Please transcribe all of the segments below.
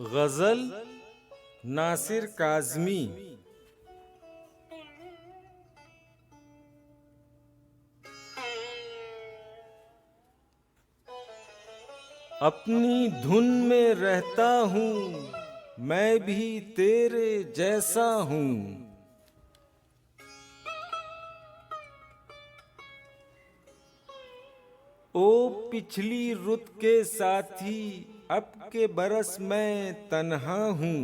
गज़ल नासिर काज़मी। अपनी धुन में रहता हूँ, मैं भी तेरे जैसा हूँ। ओ पिछली रुत के साथी, अब के बरस मैं तन्हा हूँ।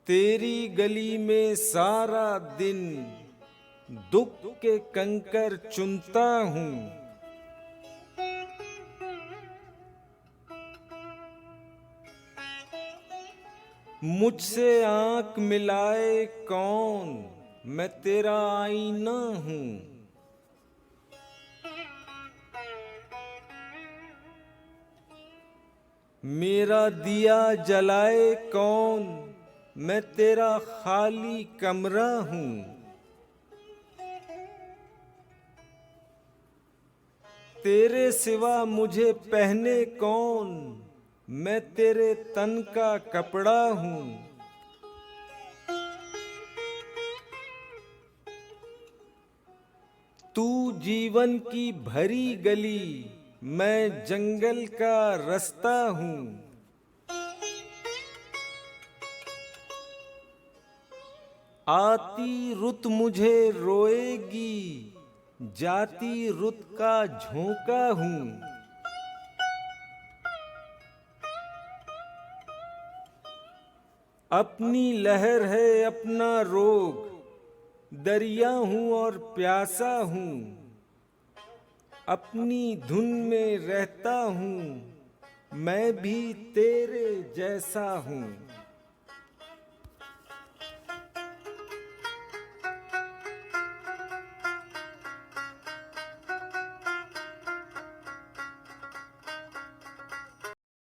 तेरी गली में सारा दिन दुख के कंकर चुनता हूँ। मुझसे आंख मिलाए कौन, मैं तेरा आईना हूँ। मेरा दिया जलाए कौन, मैं तेरा खाली कमरा हूँ। तेरे सिवा मुझे पहने कौन, मैं तेरे तन का कपड़ा हूँ। तू जीवन की भरी गली, मैं जंगल का रास्ता हूँ। आती रुत मुझे रोएगी, जाती रुत का झोंका हूँ। अपनी लहर है अपना रोग, दरिया हूँ और प्यासा हूँ। अपनी धुन में रहता हूँ, मैं भी तेरे जैसा हूँ।